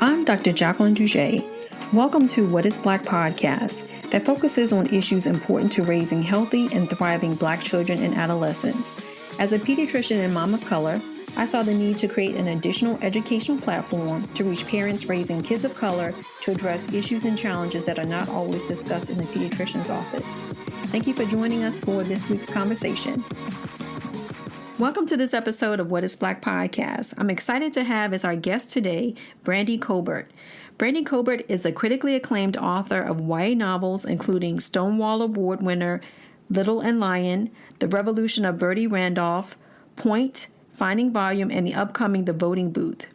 I'm Dr. Jacqueline Duget. Welcome to What is Black podcast that focuses on issues important to raising healthy and thriving Black children and adolescents. As a pediatrician and mom of color, I saw the need to create an additional educational platform to reach parents raising kids of color to address issues and challenges that are not always discussed in the pediatrician's office. Thank you for joining us for this week's conversation. Welcome to this episode of What is Black podcast. I'm excited to have as our guest today, Brandy Colbert. Brandy Colbert is a critically acclaimed author of YA novels, including Stonewall Award winner Little and Lion, The Revolution of Bertie Randolph, Point, Finding Volume, and the upcoming The Voting Booth.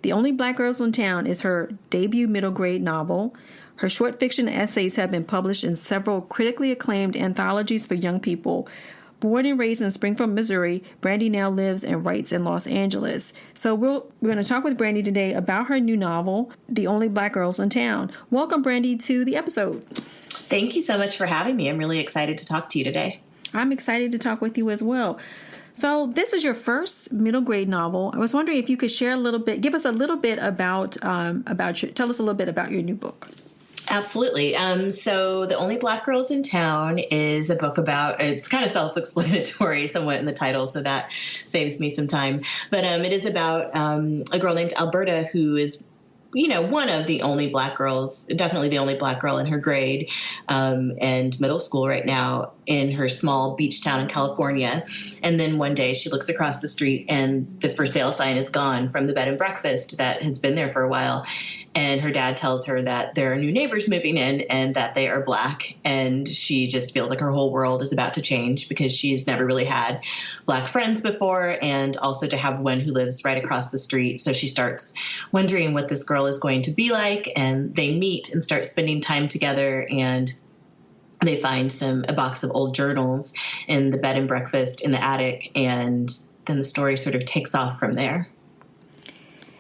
The Only Black Girls in Town is her debut middle grade novel. Her short fiction essays have been published in several critically acclaimed anthologies for young people. Born and raised in Springfield, Missouri, Brandy now lives and writes in Los Angeles. So we're going to talk with Brandy today about her new novel, The Only Black Girls in Town. Welcome, Brandy, to the episode. Thank you so much for having me. I'm really excited to talk to you today. I'm excited to talk with you as well. So this is your first middle grade novel. I was wondering if you could share a little bit, give us a little bit about tell us a little bit about your new book. Absolutely. So The Only Black Girls in Town is a book about, it's kind of self-explanatory somewhat in the title, so that saves me some time. But it is about a girl named Alberta who is, one of the only Black girls, definitely the only Black girl in her grade and middle school right now in her small beach town in California. And then one day she looks across the street and the for sale sign is gone from the bed and breakfast that has been there for a while. And her dad tells her that there are new neighbors moving in and that they are Black. And she just feels like her whole world is about to change because she's never really had Black friends before, and also to have one who lives right across the street. So she starts wondering what this girl is going to be like, and they meet and start spending time together, and they find a box of old journals in the bed and breakfast in the attic, and then the story sort of takes off from there.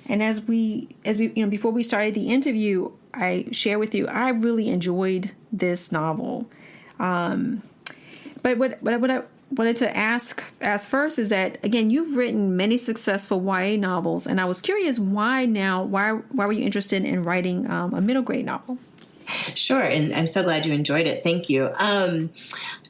And as we, before we started the interview, I share with you, I really enjoyed this novel. But what I wanted to ask first is that, again, you've written many successful YA novels, and I was curious why were you interested in writing a middle grade novel? Sure. And I'm so glad you enjoyed it. Thank you. I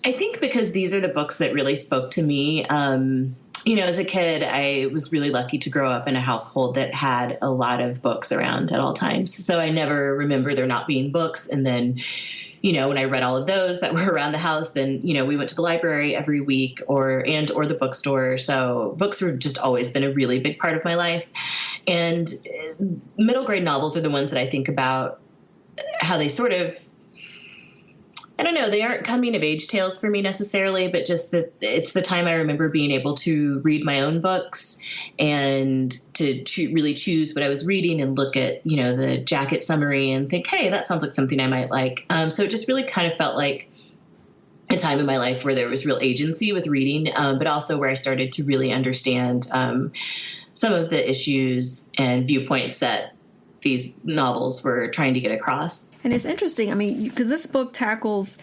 think because these are the books that really spoke to me. As a kid, I was really lucky to grow up in a household that had a lot of books around at all times. So I never remember there not being books. And then, when I read all of those that were around the house, then, we went to the library every week or the bookstore. So books have just always been a really big part of my life. And middle grade novels are the ones that I think about how they sort of, I don't know, they aren't coming of age tales for me necessarily, but just that it's the time I remember being able to read my own books and to really choose what I was reading and look at, the jacket summary and think, hey, that sounds like something I might like. So it just really kind of felt like a time in my life where there was real agency with reading, but also where I started to really understand some of the issues and viewpoints that these novels were trying to get across. And it's interesting, because this book tackles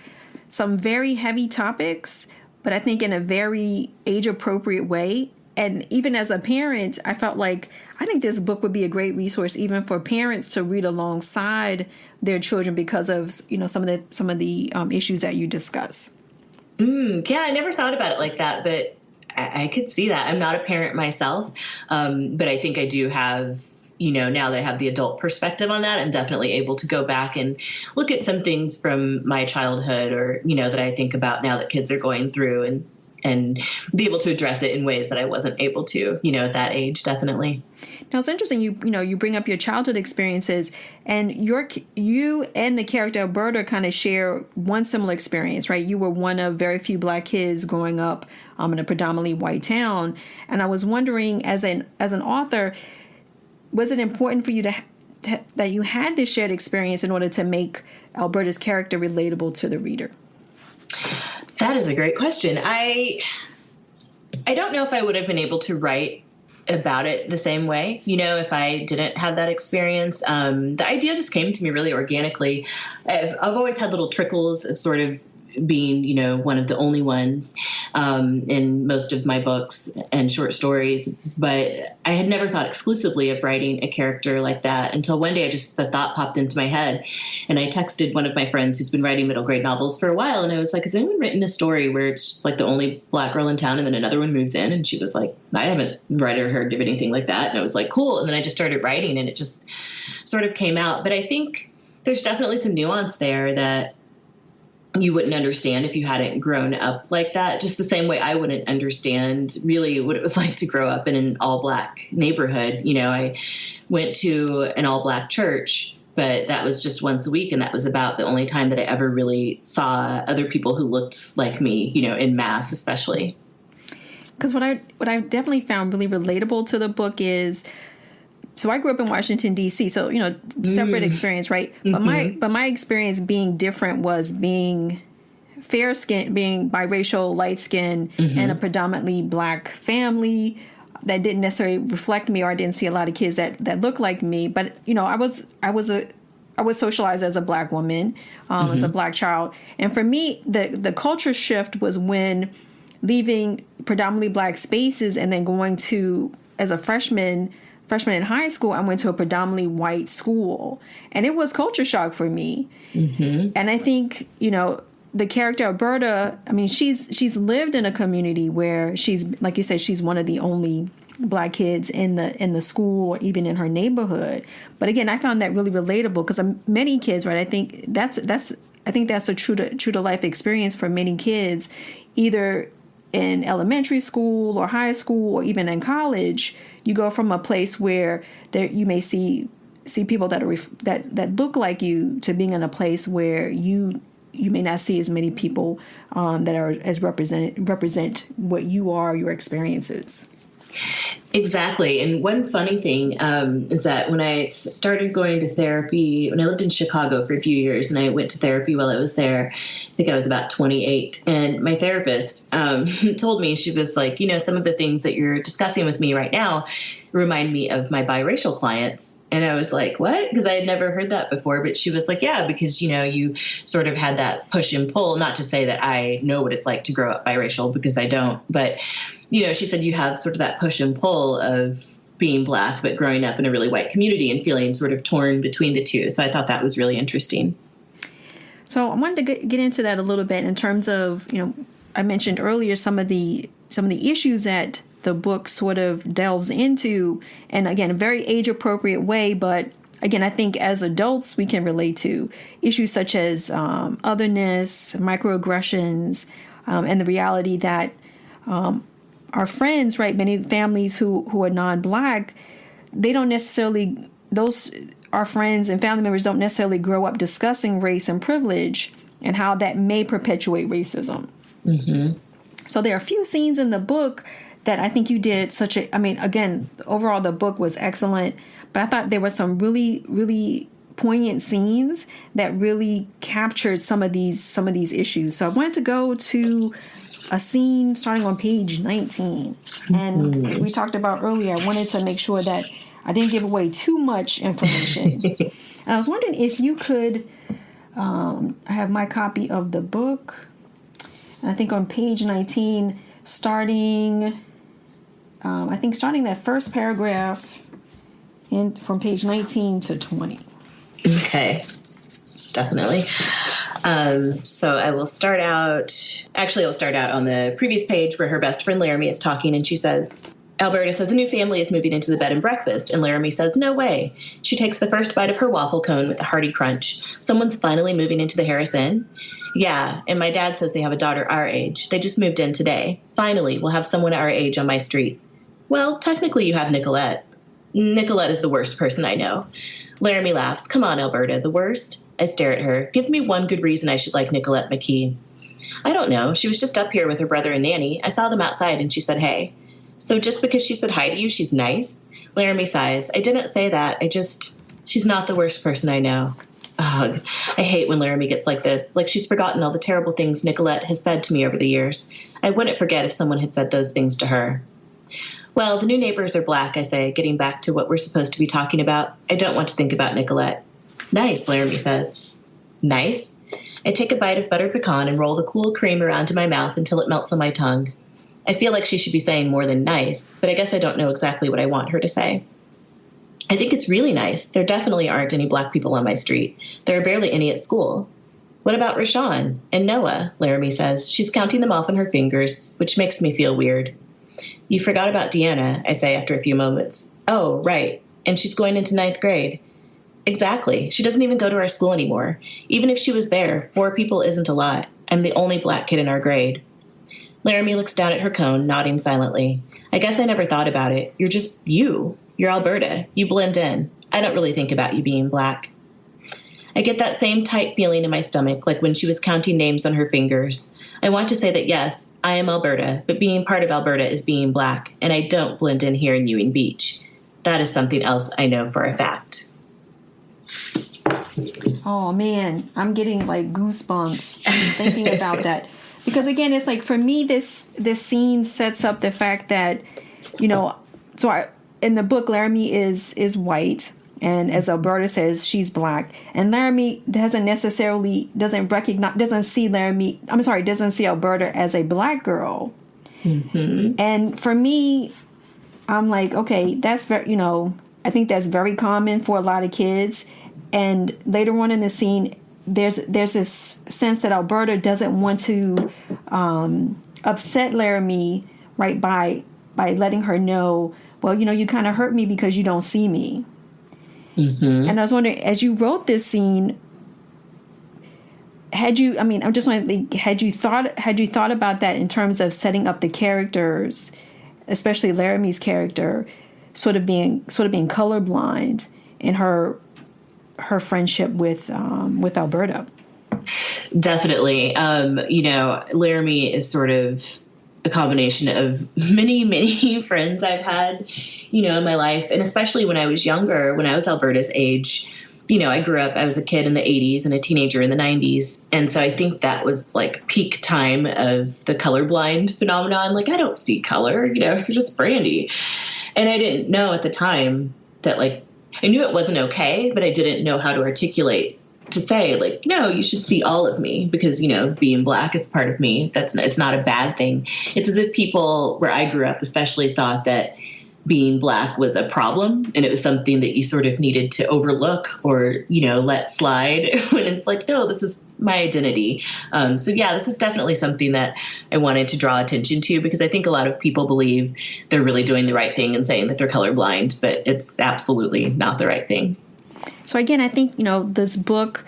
some very heavy topics, but I think in a very age-appropriate way. And even as a parent, I felt like I think this book would be a great resource even for parents to read alongside their children because of some of the issues that you discuss. Yeah, I never thought about it like that, but I could see that. I'm not a parent myself, but I think I do have, now that I have the adult perspective on that, I'm definitely able to go back and look at some things from my childhood or, that I think about now that kids are going through and be able to address it in ways that I wasn't able to, at that age, definitely. Now, it's interesting, you bring up your childhood experiences, and you and the character Alberta kind of share one similar experience, right? You were one of very few Black kids growing up in a predominantly white town. And I was wondering, as an author, was it important for you that you had this shared experience in order to make Alberta's character relatable to the reader? That is a great question. I don't know if I would have been able to write about it the same way, if I didn't have that experience. The idea just came to me really organically. I've always had little trickles of sort of being, one of the only ones in most of my books and short stories. But I had never thought exclusively of writing a character like that until one day the thought popped into my head. And I texted one of my friends who's been writing middle grade novels for a while. And I was like, has anyone written a story where it's just like the only Black girl in town and then another one moves in? And she was like, I haven't read or heard of anything like that. And I was like, cool. And then I just started writing and it just sort of came out. But I think there's definitely some nuance there that you wouldn't understand if you hadn't grown up like that, just the same way I wouldn't understand really what it was like to grow up in an all-Black neighborhood. I went to an all-Black church, but that was just once a week, and that was about the only time that I ever really saw other people who looked like me, in mass especially. Because what I definitely found really relatable to the book is, so I grew up in Washington, D.C., so, separate experience, right? Mm-hmm. But my experience being different was being fair-skinned, being biracial, light-skinned, and a predominantly Black family that didn't necessarily reflect me, or I didn't see a lot of kids that looked like me. But, I was socialized as a Black woman, as a Black child. And for me, the culture shift was when leaving predominantly Black spaces and then going to, as a freshman in high school, I went to a predominantly white school, and it was culture shock for me. Mm-hmm. And I think, the character Alberta, I mean, she's lived in a community where she's, like you said, she's one of the only Black kids in the school or even in her neighborhood. But again, I found that really relatable because many kids, right? I think that's a true to life experience for many kids, either in elementary school or high school or even in college. You go from a place where you may see people that are that look like you to being in a place where you may not see as many people that are as represent what you are, your experiences. Exactly. And one funny thing is that when I started going to therapy, when I lived in Chicago for a few years and I went to therapy while I was there, I think I was about 28. And my therapist told me, she was like, some of the things that you're discussing with me right now remind me of my biracial clients. And I was like, what? Because I had never heard that before. But she was like, yeah, because, you sort of had that push and pull, not to say that I know what it's like to grow up biracial, because I don't. But, she said you have sort of that push and pull of being Black, but growing up in a really white community and feeling sort of torn between the two. So I thought that was really interesting. So I wanted to get into that a little bit in terms of, I mentioned earlier some of the issues that the book sort of delves into, and again, a very age appropriate way. But again, I think as adults, we can relate to issues such as otherness, microaggressions, and the reality that our friends, right, many families who are non-Black, they don't necessarily, our friends and family members don't necessarily grow up discussing race and privilege and how that may perpetuate racism. Mm-hmm. So there are a few scenes in the book that I think you did again, overall the book was excellent, but I thought there were some really, really poignant scenes that really captured some of these issues. So I wanted to go to a scene starting on page 19. And as we talked about earlier, I wanted to make sure that I didn't give away too much information. And I was wondering if you could, I have my copy of the book. And I think on page 19, starting that first paragraph from page 19 to 20. Okay. Definitely. So I'll start out on the previous page where her best friend Laramie is talking, and she says, Alberta says a new family is moving into the bed and breakfast, and Laramie says, no way. She takes the first bite of her waffle cone with a hearty crunch. Someone's finally moving into the Harris Inn? Yeah, and my dad says they have a daughter our age. They just moved in today. Finally, we'll have someone our age on my street. Well, technically you have Nicolette. Nicolette is the worst person I know. Laramie laughs. Come on, Alberta, the worst? I stare at her. Give me one good reason I should like Nicolette McKee. I don't know. She was just up here with her brother and Nanny. I saw them outside and she said, hey. So just because she said hi to you, she's nice? Laramie sighs. I didn't say that. She's not the worst person I know. Ugh. I hate when Laramie gets like this, like she's forgotten all the terrible things Nicolette has said to me over the years. I wouldn't forget if someone had said those things to her. Well, the new neighbors are Black, I say, getting back to what we're supposed to be talking about. I don't want to think about Nicolette. Nice, Laramie says. Nice? I take a bite of buttered pecan and roll the cool cream around in my mouth until it melts on my tongue. I feel like she should be saying more than nice, but I guess I don't know exactly what I want her to say. I think it's really nice. There definitely aren't any black people on my street. There are barely any at school. What about Rashawn and Noah? Laramie says. She's counting them off on her fingers, which makes me feel weird. You forgot about Deanna, I say after a few moments. Oh, right. And she's going into 9th grade. Exactly. She doesn't even go to our school anymore. Even if she was there, 4 people isn't a lot. I'm the only black kid in our grade. Laramie looks down at her cone, nodding silently. I guess I never thought about it. You're just you. You're Alberta. You blend in. I don't really think about you being black. I get that same tight feeling in my stomach, like when she was counting names on her fingers. I want to say that, yes, I am Alberta, but being part of Alberta is being black, and I don't blend in here in Ewing Beach. That is something else I know for a fact. Oh, man, I'm getting like goosebumps just thinking about that. Because, again, it's like, for me, this scene sets up the fact that, you know, in the book, Laramie is white. And as Alberta says, she's black. And Laramie doesn't see Alberta as a black girl. Mm-hmm. And for me, I'm like, okay, that's very, I think that's very common for a lot of kids. And later on in the scene, there's this sense that Alberta doesn't want to upset Laramie, right, by letting her know, well, you kind of hurt me because you don't see me. Mm-hmm. And I was wondering, as you wrote this scene, had you thought about that in terms of setting up the characters, especially Laramie's character, sort of being colorblind in her friendship with Alberta? Definitely. Laramie is sort of a combination of many, many friends I've had, in my life. And especially when I was younger, when I was Alberta's age, I was a kid in the 80s and a teenager in the 90s. And so I think that was like peak time of the colorblind phenomenon. Like, I don't see color, you're just Brandy. And I didn't know at the time that, like, I knew it wasn't okay, but I didn't know how to articulate to say, like, no, you should see all of me because, being black is part of me. It's not a bad thing. It's as if people where I grew up especially thought that being black was a problem and it was something that you sort of needed to overlook or, let slide when it's like, no, this is my identity. So yeah, this is definitely something that I wanted to draw attention to because I think a lot of people believe they're really doing the right thing and saying that they're colorblind, but it's absolutely not the right thing. So again, I think, this book,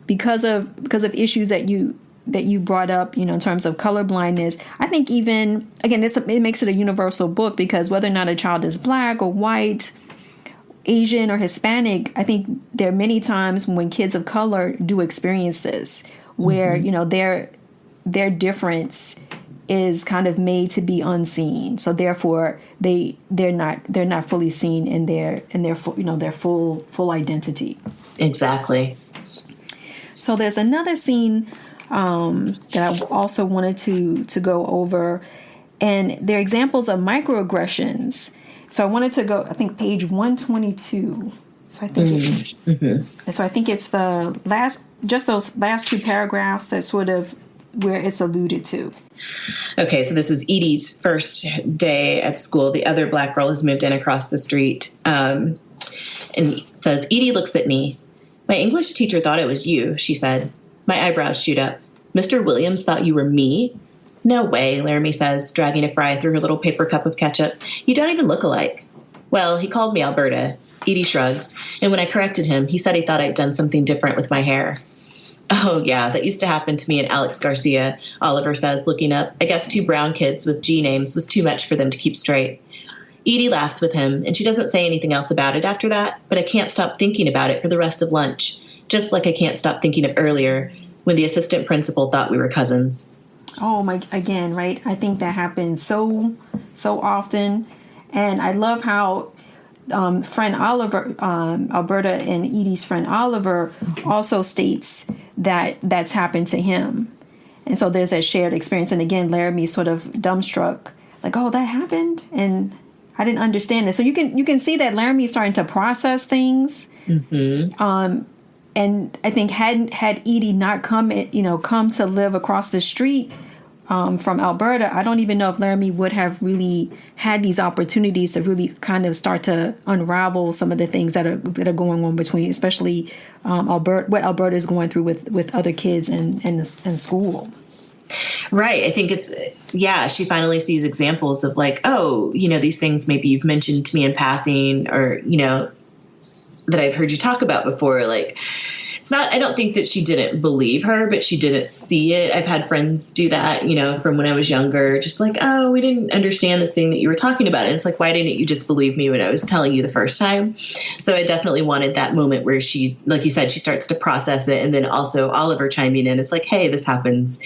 because of issues that you brought up, in terms of colorblindness, I think even, again, it makes it a universal book because whether or not a child is black or white, Asian or Hispanic, I think there are many times when kids of color do experience this, where, mm-hmm. Their difference is kind of made to be unseen. So therefore they're not fully seen in their full identity. Exactly. So there's another scene that I also wanted to go over, and they're examples of microaggressions. So I wanted to go, I think, page 122. So I think I think it's those last 2 paragraphs that sort of where it's alluded to. Okay, so this is Edie's first day at school. The other black girl has moved in across the street. And it says, Edie looks at me. My English teacher thought it was you, she said. My eyebrows shoot up. Mr. Williams thought you were me? No way, Laramie says, dragging a fry through her little paper cup of ketchup. You don't even look alike. Well, he called me Alberta. Edie shrugs. And when I corrected him, he said he thought I'd done something different with my hair. Oh, yeah, that used to happen to me and Alex Garcia, Oliver says, looking up. I guess 2 brown kids with G names was too much for them to keep straight. Edie laughs with him, and she doesn't say anything else about it after that, but I can't stop thinking about it for the rest of lunch, just like I can't stop thinking of earlier when the assistant principal thought we were cousins. Oh, my, again, right? I think that happens so often, and I love how friend Oliver, Alberta and Edie's friend Oliver also states that that's happened to him. And so there's that shared experience. And again, Laramie sort of dumbstruck, like, oh, that happened? And I didn't understand it. So you can see that Laramie's starting to process things. Mm-hmm. I think had Edie not come to live across the street from Alberta, I don't even know if Laramie would have really had these opportunities to really kind of start to unravel some of the things that are going on between, especially what Alberta is going through with other kids in school. Right. I think she finally sees examples of like, oh, these things maybe you've mentioned to me in passing, or, that I've heard you talk about before. Like, it's not, I don't think that she didn't believe her, but she didn't see it. I've had friends do that, from when I was younger, just like, oh, we didn't understand this thing that you were talking about. And it's like, why didn't you just believe me when I was telling you the first time? So I definitely wanted that moment where she, like you said, she starts to process it. And then also Oliver chiming in. It's like, hey, this happens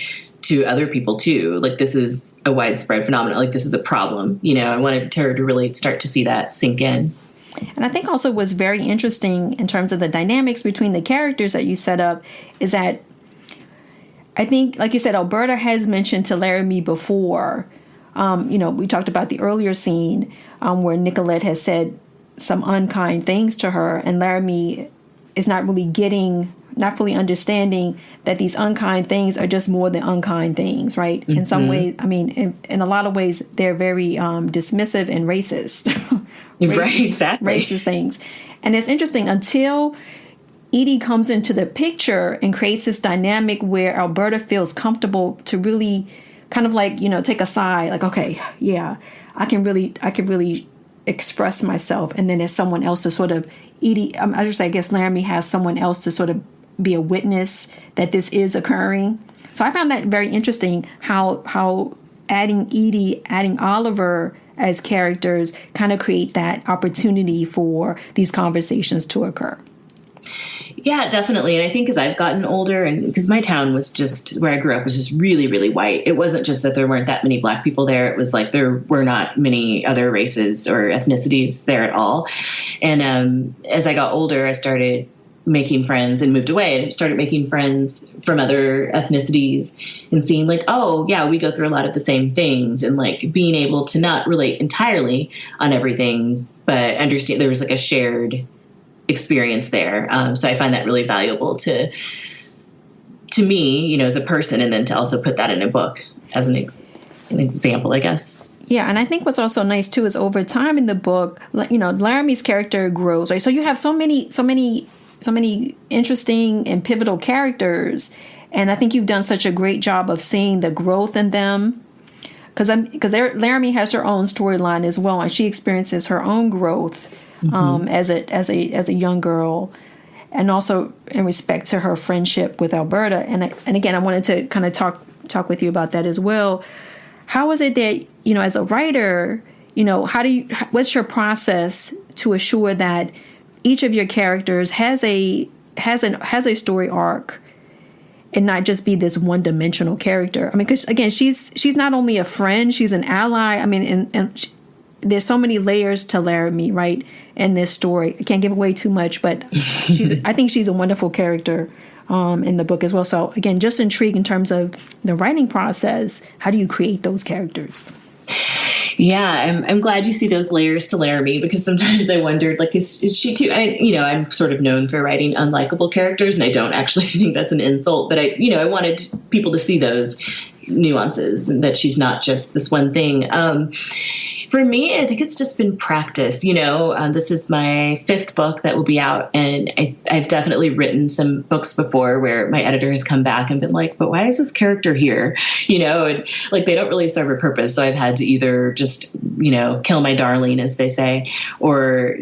to other people too. Like, this is a widespread phenomenon. Like, this is a problem. I wanted her to really start to see that sink in. And I think also what's very interesting in terms of the dynamics between the characters that you set up is that I think, like you said, Alberta has mentioned to Laramie before, we talked about the earlier scene where Nicolette has said some unkind things to her, and Laramie is not fully understanding that these unkind things are just more than unkind things, right? Mm-hmm. In some ways, I mean, in a lot of ways, they're very dismissive and racist. Right, exactly. Racist things. And it's interesting, until Edie comes into the picture and creates this dynamic where Alberta feels comfortable to really kind of like, take a side, like, okay, yeah, I can really express myself. And then there's someone else to sort of, I guess Laramie has someone else to sort of be a witness that this is occurring. So I found that very interesting, how adding Edie, adding Oliver as characters kind of create that opportunity for these conversations to occur. Yeah, definitely. And I think as I've gotten older, and because my town was just, where I grew up was just really, really white. It wasn't just that there weren't that many Black people there. It was like there were not many other races or ethnicities there at all. And as I got older, I started making friends and moved away and started making friends from other ethnicities and seeing like, oh yeah, we go through a lot of the same things, and like being able to not relate entirely on everything, but understand there was like a shared experience there. So I find that really valuable to me, as a person, and then to also put that in a book as an example, I guess. Yeah, and I think what's also nice too is over time in the book, Laramie's character grows, right? So you have so many interesting and pivotal characters, and I think you've done such a great job of seeing the growth in them. Because Laramie has her own storyline as well, and she experiences her own growth as a young girl, and also in respect to her friendship with Alberta. And again, I wanted to kind of talk with you about that as well. How is it that as a writer, what's your process to assure that each of your characters has a story arc and not just be this one-dimensional character? I mean, because again, she's not only a friend, she's an ally. I mean, and there's so many layers to Laramie, right, in this story. I can't give away too much, but I think she's a wonderful character in the book as well. So again, just intrigued in terms of the writing process. How do you create those characters? Yeah, I'm glad you see those layers to Laramie, because sometimes I wondered, like, is she too? I'm sort of known for writing unlikable characters, and I don't actually think that's an insult, but I wanted people to see those nuances and that she's not just this one thing. For me, I think it's just been practice. This is my 5th book that will be out, and I've definitely written some books before where my editor has come back and been like, but why is this character here? And like, they don't really serve a purpose. So I've had to either just, kill my darling, as they say, or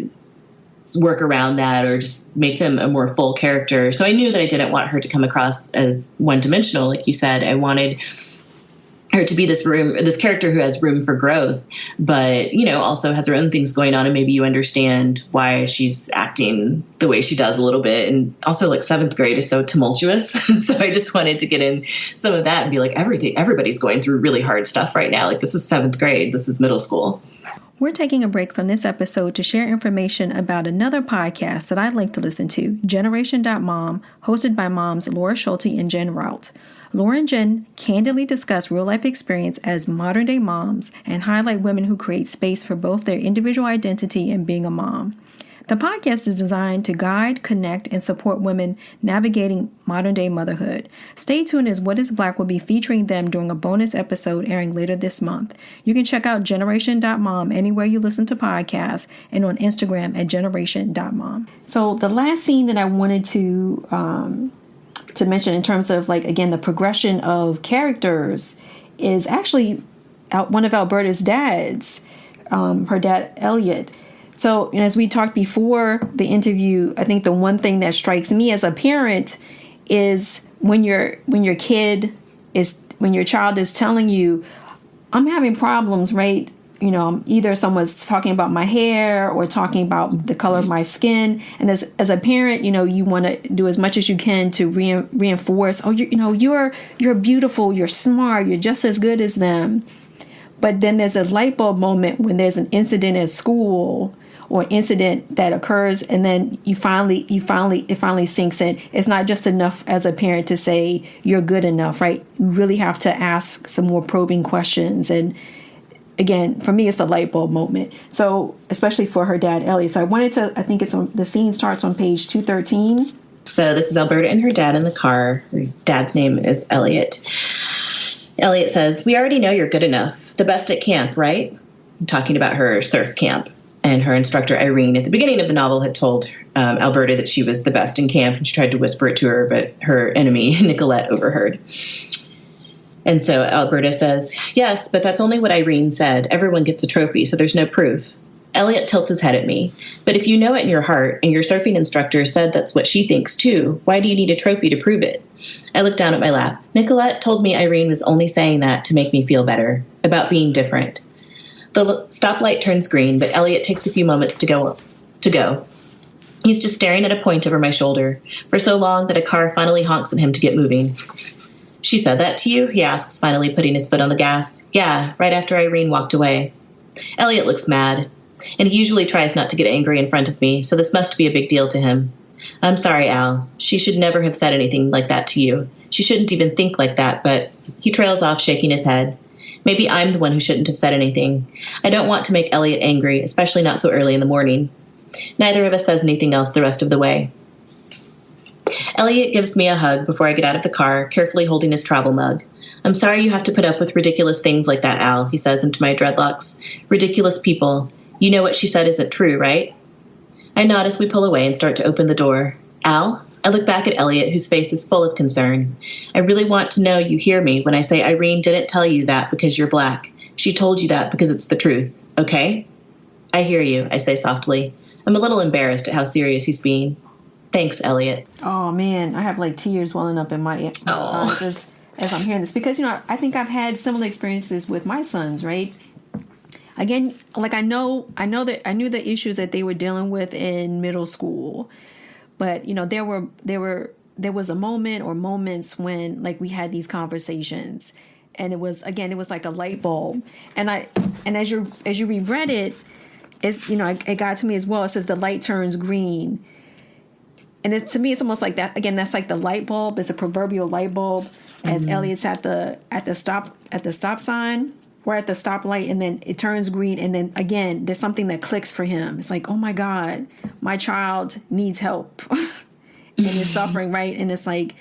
work around that, or just make them a more full character. So I knew that I didn't want her to come across as one-dimensional. Like you said, I wanted her to be this character who has room for growth, but, also has her own things going on. And maybe you understand why she's acting the way she does a little bit. And also, like, 7th grade is so tumultuous. So I just wanted to get in some of that and be like, everybody's going through really hard stuff right now. Like, this is 7th grade. This is middle school. We're taking a break from this episode to share information about another podcast that I'd like to listen to, Generation.Mom, hosted by moms Laura Schulte and Jen Rout. Laura and Jen candidly discuss real-life experience as modern-day moms and highlight women who create space for both their individual identity and being a mom. The podcast is designed to guide, connect, and support women navigating modern-day motherhood. Stay tuned as What is Black will be featuring them during a bonus episode airing later this month. You can check out generation.mom anywhere you listen to podcasts and on Instagram at generation.mom. So the last scene that I wanted to mention in terms of, like, again, the progression of characters is actually one of Alberta's dads, her dad, Elliot. So, as we talked before the interview, I think the one thing that strikes me as a parent is when your child is telling you, I'm having problems, right? Either someone's talking about my hair or talking about the color of my skin. And as a parent, you want to do as much as you can to reinforce, you're beautiful, you're smart, you're just as good as them. But then there's a light bulb moment when there's an incident at school or an incident that occurs, and then it finally sinks in. It's not just enough as a parent to say you're good enough, right? You really have to ask some more probing questions. And again, for me, it's a light bulb moment. So especially for her dad, Ellie. So I think the scene starts on page 213. So this is Alberta and her dad in the car. Her dad's name is Elliot. Elliot says, "We already know you're good enough. The best at camp, right?" I'm talking about her surf camp. And her instructor, Irene, at the beginning of the novel had told Alberta that she was the best in camp, and she tried to whisper it to her, but her enemy, Nicolette, overheard. And so Alberta says, "Yes, but that's only what Irene said. Everyone gets a trophy, so there's no proof." Elliot tilts his head at me. "But if you know it in your heart, and your surfing instructor said that's what she thinks too, why do you need a trophy to prove it?" I looked down at my lap. Nicolette told me Irene was only saying that to make me feel better, about being different. The stoplight turns green, but Elliot takes a few moments to go. He's just staring at a point over my shoulder, for so long that a car finally honks at him to get moving. "She said that to you?" he asks, finally putting his foot on the gas. "Yeah, right after Irene walked away." Elliot looks mad, and he usually tries not to get angry in front of me, so this must be a big deal to him. "I'm sorry, Al. She should never have said anything like that to you. She shouldn't even think like that," but he trails off, shaking his head. Maybe I'm the one who shouldn't have said anything. I don't want to make Elliot angry, especially not so early in the morning. Neither of us says anything else the rest of the way. Elliot gives me a hug before I get out of the car, carefully holding his travel mug. "I'm sorry you have to put up with ridiculous things like that, Al," he says into my dreadlocks. "Ridiculous people. You know what she said isn't true, right?" I nod as we pull away and start to open the door. "Al?" I look back at Elliot, whose face is full of concern. "I really want to know you hear me when I say Irene didn't tell you that because you're black. She told you that because it's the truth, okay?" "I hear you," I say softly. I'm a little embarrassed at how serious he's being. "Thanks, Elliot." Oh, man, I have like tears welling up in my eyes as I'm hearing this. Because, I think I've had similar experiences with my sons, right? Again, like I knew the issues that they were dealing with in middle school. But, there was a moment or moments when, like, we had these conversations, and it was like a light bulb. And as you reread it, it got to me as well. It says the light turns green. And to me, it's almost like that. Again, that's like the light bulb. It's a proverbial light bulb. As Elliot's at the stop sign or at the stoplight, and then it turns green, and then again, there's something that clicks for him. It's like, oh my God, my child needs help and is suffering, right? And it's like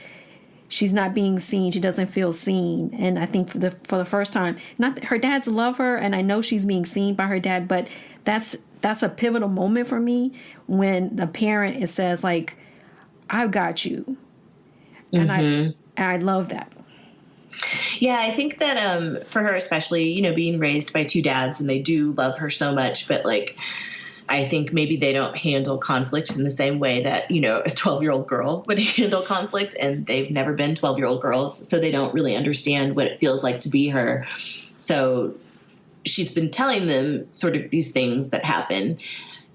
she's not being seen. She doesn't feel seen. And I think for the first time, not that her dads love her, and I know she's being seen by her dad, but that's a pivotal moment for me when the parent says, like, "I've got you," and I love that. Yeah, I think that for her especially, being raised by two dads, and they do love her so much, but like I think maybe they don't handle conflict in the same way that, a 12-year-old girl would handle conflict, and they've never been 12-year-old girls, so they don't really understand what it feels like to be her. So she's been telling them sort of these things that happen,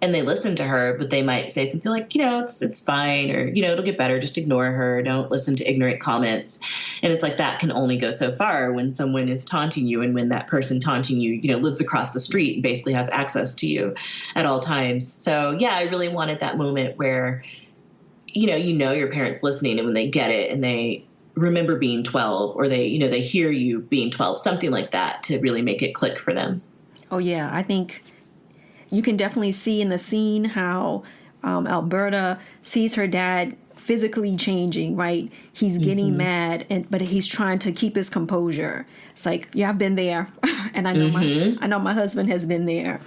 and they listen to her, but they might say something like, it's fine, or, it'll get better. Just ignore her. Don't listen to ignorant comments. And it's like that can only go so far when someone is taunting you, and when that person taunting you, lives across the street and basically has access to you at all times. So, yeah, I really wanted that moment where, your parents listening, and when they get it and they remember being 12, or they hear you being 12, something like that, to really make it click for them. Oh, yeah, I think you can definitely see in the scene how Alberta sees her dad physically changing, right? He's getting mad, but he's trying to keep his composure. It's like, yeah, I've been there, and I know my husband has been there,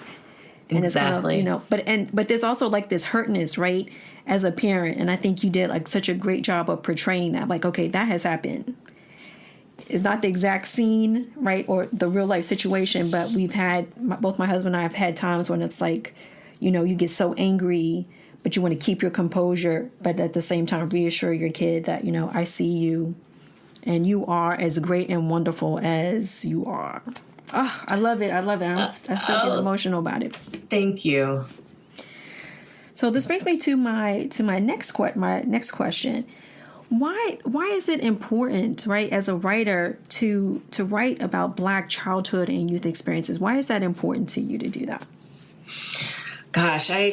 and it's kind of, you know, but there's also like this hurtness, right, as a parent, and I think you did like such a great job of portraying that. Like, okay, that has happened. It's not the exact scene, right, or the real life situation, but we've had both my husband and I have had times when it's like, you know, you get so angry, but you want to keep your composure, but at the same time reassure your kid that, you know, I see you and you are as great and wonderful as you are. Oh, I love it. I still get emotional about it. Thank you. So this brings me to my next question. Why is it important, right, as a writer to write about Black childhood and youth experiences? Why is that important to you to do that? Gosh, I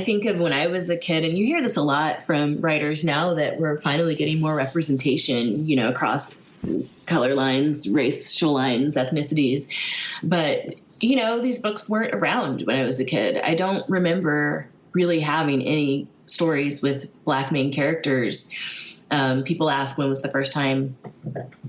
think of when I was a kid, and you hear this a lot from writers now that we're finally getting more representation, you know, across color lines, racial lines, ethnicities. But, you know, these books weren't around when I was a kid. I don't remember really having any stories with Black main characters. People ask, when was the first time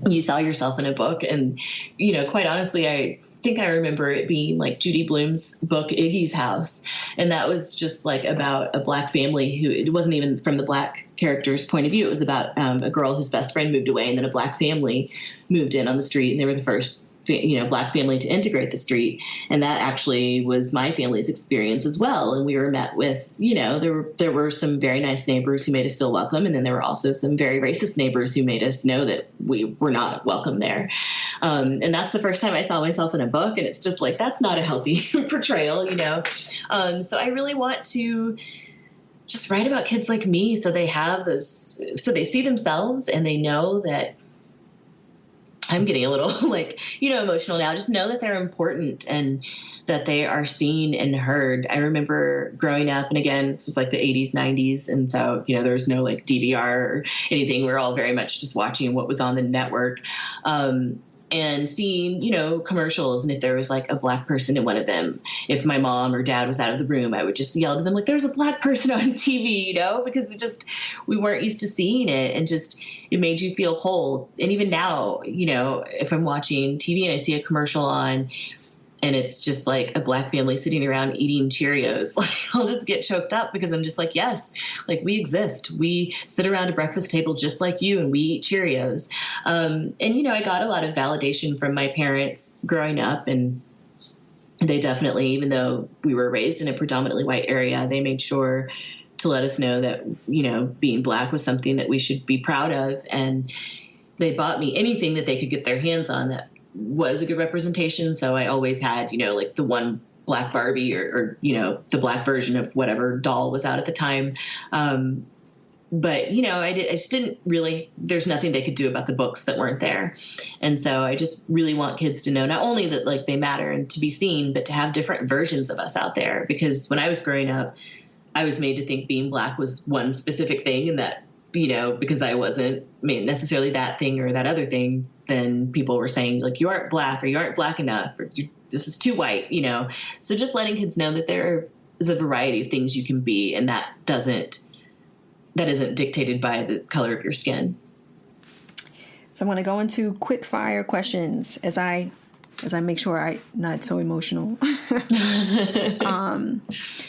you saw yourself in a book? And, you know, quite honestly, I think I remember it being like Judy Blume's book, Iggy's House. And that was just like about a Black family who, it wasn't even from the Black character's point of view. It was about a girl whose best friend moved away, and then a Black family moved in on the street, and they were the first, you know, Black family to integrate the street. And that actually was my family's experience as well. And we were met with, you know, there were some very nice neighbors who made us feel welcome. And then there were also some very racist neighbors who made us know that we were not welcome there. And that's the first time I saw myself in a book. And it's just like, that's not a healthy portrayal, you know? So I really want to just write about kids like me, so they have those, so they see themselves and they know that, I'm getting a little like, you know, emotional now. Just know that they're important and that they are seen and heard. I remember growing up, and again, this was like the 80s, 90s. And so, you know, there was no like DVR or anything. We were all very much just watching what was on the network. And seeing, you know, commercials. And if there was like a Black person in one of them, if my mom or dad was out of the room, I would just yell to them, like, there's a Black person on TV, you know, because it just, we weren't used to seeing it, and just, it made you feel whole. And even now, you know, if I'm watching TV and I see a commercial on, and it's just like a Black family sitting around eating Cheerios, like, I'll just get choked up, because I'm just like, yes, like, we exist. We sit around a breakfast table just like you, and we eat Cheerios. And, you know, I got a lot of validation from my parents growing up, and they definitely, even though we were raised in a predominantly white area, they made sure to let us know that, you know, being Black was something that we should be proud of. And they bought me anything that they could get their hands on that was a good representation. So I always had, you know, like the one Black Barbie or you know, the Black version of whatever doll was out at the time. But, you know, I just didn't really, there's nothing they could do about the books that weren't there. And so I just really want kids to know not only that, like, they matter and to be seen, but to have different versions of us out there. Because when I was growing up, I was made to think being Black was one specific thing, and that, you know, because I wasn't necessarily that thing or that other thing, then people were saying, like, you aren't Black, or you aren't Black enough, or this is too white, you know. So just letting kids know that there is a variety of things you can be, and that isn't dictated by the color of your skin. So I'm going to go into quick fire questions as I make sure I'm not so emotional.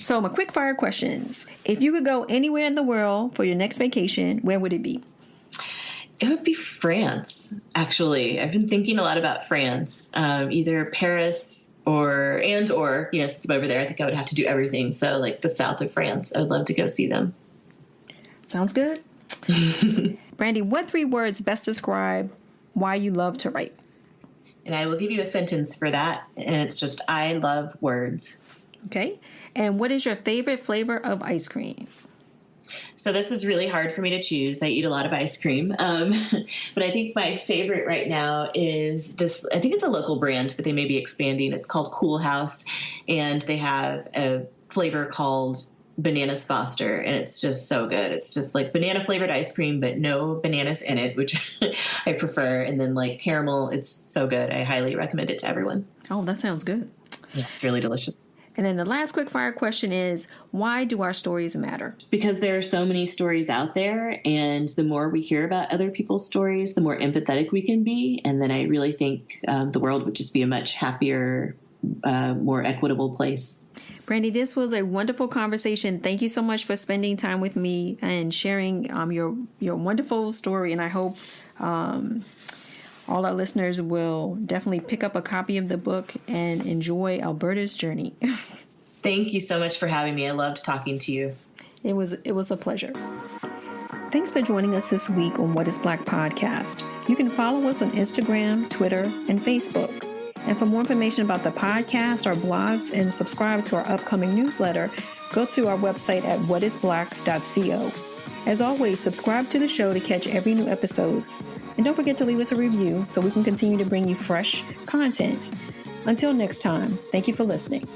So my quick fire questions. If you could go anywhere in the world for your next vacation, where would it be? It would be France, actually. I've been thinking a lot about France, either Paris or, you know, since I'm over there, I think I would have to do everything. So like the south of France, I would love to go see them. Sounds good. Brandy, what 3 words best describe why you love to write? And I will give you a sentence for that. And it's just, I love words. Okay. And what is your favorite flavor of ice cream? So this is really hard for me to choose. I eat a lot of ice cream. But I think my favorite right now is this. I think it's a local brand, but they may be expanding. It's called Cool House. And they have a flavor called Bananas Foster, and it's just so good. It's just like banana flavored ice cream, but no bananas in it, which I prefer. And then like caramel, it's so good. I highly recommend it to everyone. Oh, that sounds good. Yeah, it's really delicious. And then the last quick fire question is, why do our stories matter? Because there are so many stories out there, and the more we hear about other people's stories, the more empathetic we can be. And then I really think the world would just be a much happier, more equitable place. Brandy, this was a wonderful conversation. Thank you so much for spending time with me and sharing your wonderful story. And I hope all our listeners will definitely pick up a copy of the book and enjoy Alberta's journey. Thank you so much for having me. I loved talking to you. It was a pleasure. Thanks for joining us this week on What is Black podcast. You can follow us on Instagram, Twitter, and Facebook. And for more information about the podcast, our blogs, and subscribe to our upcoming newsletter, go to our website at whatisblack.co. As always, subscribe to the show to catch every new episode. And don't forget to leave us a review so we can continue to bring you fresh content. Until next time, thank you for listening.